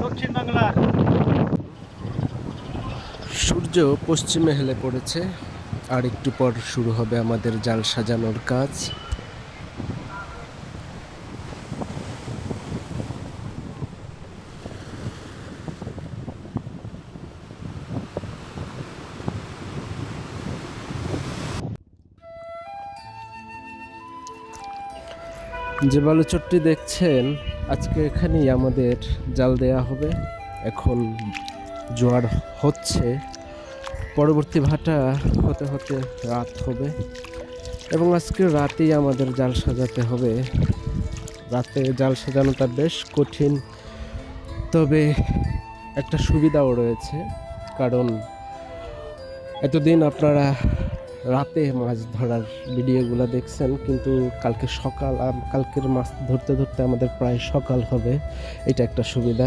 দক্ষিণ বাংলা। সূর্য পশ্চিমে হেলে পড়েছে, আর একটু পর শুরু হবে আমাদের জাল সাজানোর কাজ। যে বালুচরটি দেখছেন, আজকে এখানেই আমাদের জাল দেয়া হবে। এখন জোয়ার হচ্ছে, পরবর্তী ভাটা হতে হতে রাত হবে এবং আজকে রাতেই আমাদের জাল সাজাতে হবে। রাতে জাল সাজানোটা বেশ কঠিন, তবে একটা সুবিধাও রয়েছে, কারণ এতদিন আপনারা রাতে মাছ ধরার ভিডিওগুলো দেখছেন, কিন্তু কালকের মাছ ধরতে ধরতে আমাদের প্রায় সকাল হবে। এটা একটা সুবিধা।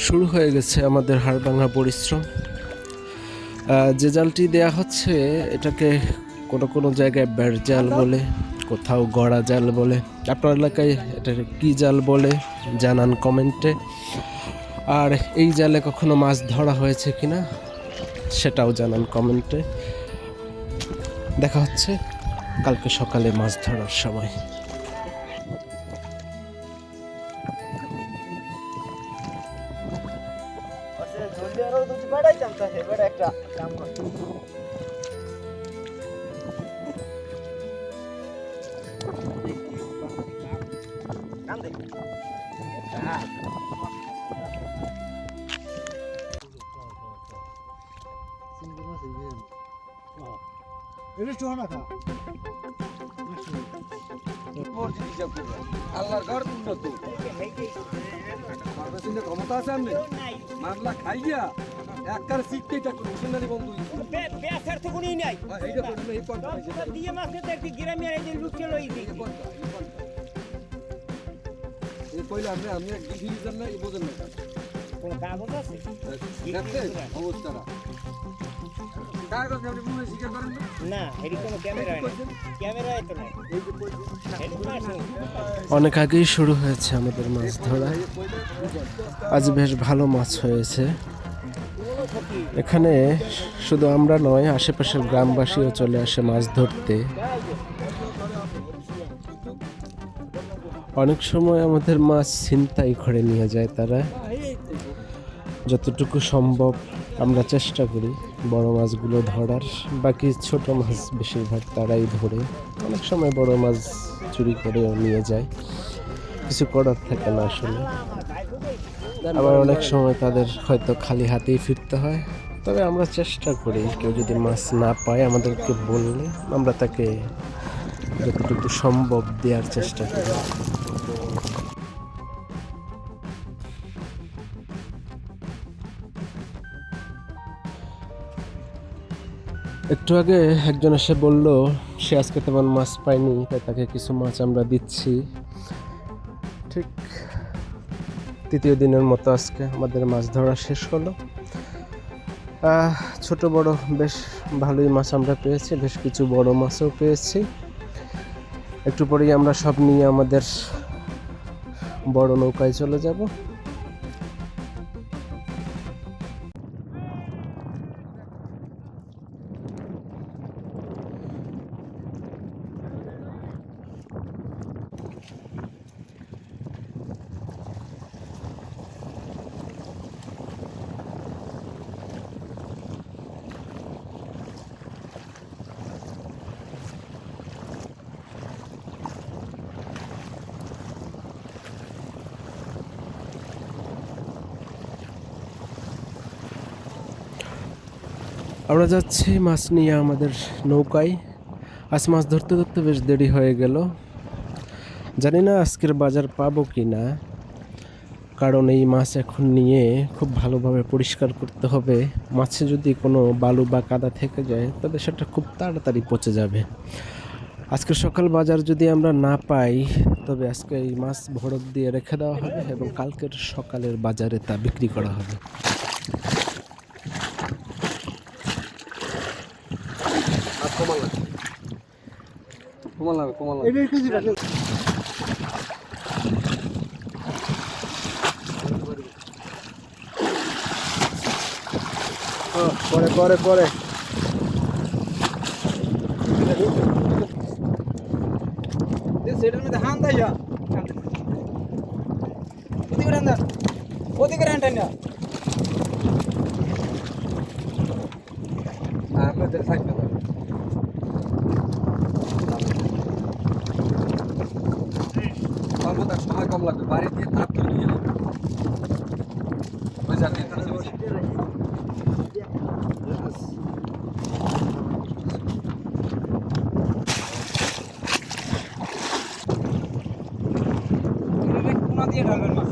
শুরু হয়ে গেছে আমাদের হাড়ভাঙা পরিশ্রম। যে জালটি দেয়া হচ্ছে এটাকে কোনো কোনো জায়গায় ব্যাট জাল বলে, কোথাও গড়া জাল বলে। আপনার এলাকায় এটাকে কী জাল বলে জানান কমেন্টে। আর এই জালে কখনো মাছ ধরা হয়েছে কিনা সেটাও জানান কমেন্টে। দেখা হচ্ছে কালকে সকালে মাছ ধরার সময়। আল্লাহর ঘর উন্নত ক্ষমতা আছে আপনি মামলা খাইয়া একবার শিখতেইটা করছেন না বন্ধু বেসার তো কোনই নাই এইটা করুন এই পয়েন্ট দিয়ে মাছে দেখি গ্রামের এই যে লুকে লই দিই এই কইলা আমি এক ডিভিশন না এই বোঝেন না কোন কাগজ আছে দেখতে অবস্থাটা কাগজ আপনি মনে স্বীকার করেন না এর কোনো ক্যামেরা নাই ক্যামেরায় তো নাই এই যে অনেক আগেই শুরু হয়েছে আমাদের মাছ ধরা। আজ বেশ ভালো মাছ হয়েছে। এখানে শুধু আমরা নয়, আশেপাশের গ্রামবাসীও চলে আসে মাছ ধরতে। অনেক সময় আমাদের মাছ ছিনতাই করে নিয়ে যায় তারা। যতটুকু সম্ভব আমরা চেষ্টা করি বড় মাছগুলো ধরার, বাকি ছোট মাছ বেশিরভাগ তারাই ধরে। অনেক সময় বড় মাছ চুরি করেও নিয়ে যায়, কিছু করার থাকে না আসলে। আবার অনেক সময় তাদের হয়তো খালি হাতেই ফিরতে হয়। তবে আমরা চেষ্টা করি, কেউ যদি মাছ না পায় আমাদেরকে বললে আমরা তাকে যতটুকু সম্ভব দেওয়ার চেষ্টা করি। একটু আগে একজন এসে বলল সে আজকে তেমন মাছ পায়নি, তাই তাকে কিছু মাছ আমরা দিচ্ছি। ঠিক তৃতীয় দিনের মতো আজকে আমাদের মাছ ধরা শেষ হলো। ছোট বড় বেশ ভালোই মাছ আমরা পেয়েছি, বেশ কিছু বড় মাছও পেয়েছি। একটু পরেই আমরা সব নিয়ে আমাদের বড় নৌকায় চলে যাব। আমরা যাচ্ছি মাছ নিয়ে আমাদের নৌকায়। আজ মাছ ধরতে ধরতে বেশ দেরি হয়ে গেল। জানি না আজকের বাজার পাবো কি না। কারণ এই মাছ এখন নিয়ে খুব ভালোভাবে পরিষ্কার করতে হবে। মাছে যদি কোনো বালু বা কাদা থেকে যায় তবে সেটা খুব তাড়াতাড়ি পচে যাবে। আজকে সকাল বাজার যদি আমরা না পাই তবে আজকে এই মাছ ভরত দিয়ে রেখে দেওয়া হবে এবং কালকের সকালের বাজারে তা বিক্রি করা হবে। পরে পরে পরে সেটার মধ্যে হান দাইয়া ওদিকে হানটা না আমাদের থাকবে তার সময় কম লাগবে বাড়ি দিয়ে তাপ তুলে নিয়ে যাবে ওই জাতীয় কোনা দিয়ে ঢালবেন মাছ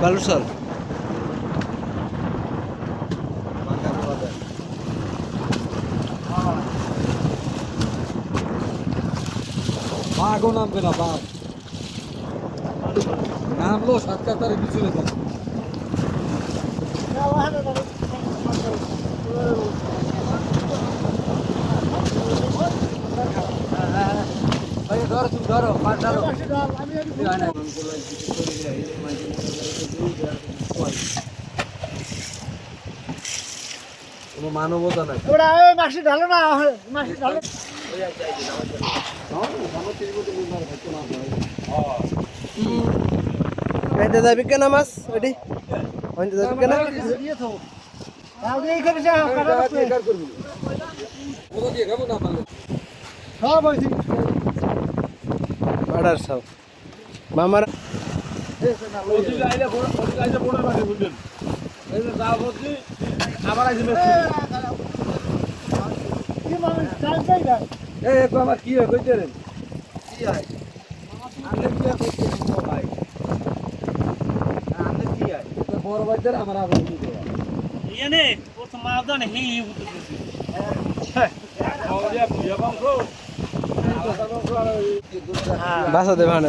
বালুরসল বাঘও নামবে না বাঘ নামলো সাতকাতারে পিছনে যাবে ধরো তুমি ধরো মাছ ধরো কোনো মানবতা নাই মাসি ঢালো না মাসি ঢালো এটা যাবি কেন মাছ ওটি ওইটা যাবি কেন বাড়ার সব মামার আমার কি হয় কইতে রে বড় বাজার আমার আবার বাসা দেবে না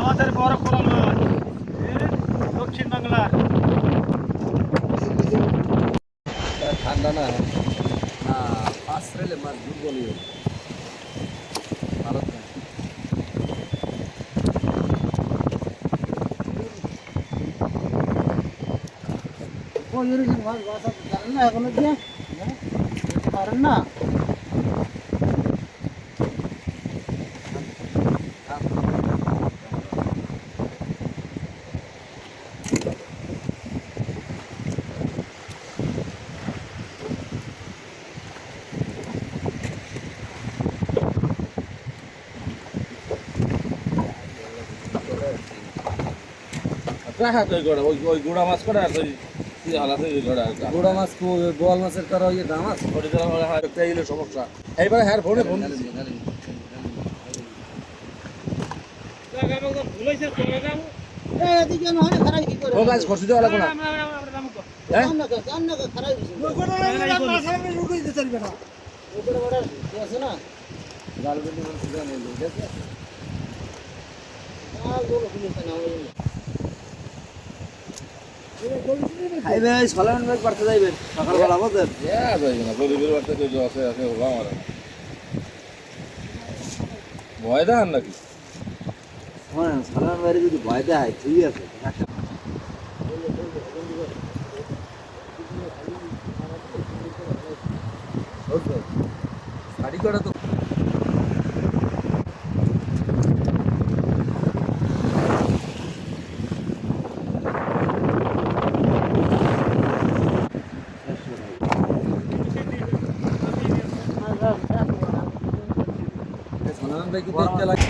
আমাদের বড় খোলা মাছ দক্ষিণ বাংলা ঠান্ডা না পাঁচ রেলে মাছ দুর্বলই ভালো না গুড়া মাছ করে আর গুড়া মাছ বোয়াল মাছের তারা ইয়ে দাম আছে সমস্যা এইবার হ্যাঁ ফোনে ফোন ও গাছ খরচ দেওয়া লাগবে না খাইবে সলেমান ভাই পারতে যাইবেন সকালবেলা বুঝলেন যাইবে না গরিবের বাড়িতে কেউ আছে আছে হবো আমার ভয় দেন নাকি শোনেন সলেমান ভাইয়ের যদি ভয় দেয় ঠিক আছে শাড়ি করা তো সলেমান ভাই কি দেখতে লাগে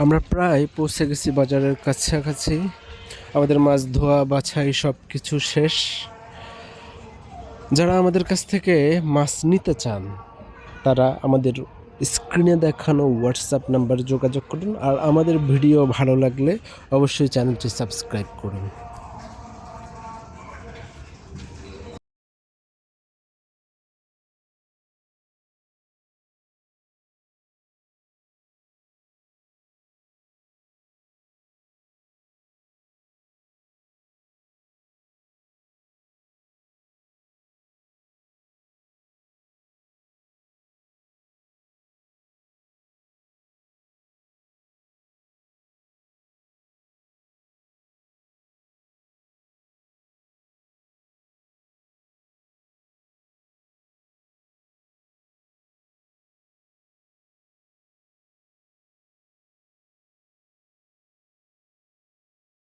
আমরা প্রায় পৌঁছে গেছি বাজারের কাছাকাছি। আমাদের মাছ ধোয়া বাছাই সব কিছু শেষ। যারা আমাদের কাছ থেকে মাছ নিতে চান তারা আমাদের স্ক্রিনে দেখানো হোয়াটসঅ্যাপ নাম্বারে যোগাযোগ করুন। আর আমাদের ভিডিও ভালো লাগলে অবশ্যই চ্যানেলটি সাবস্ক্রাইব করুন।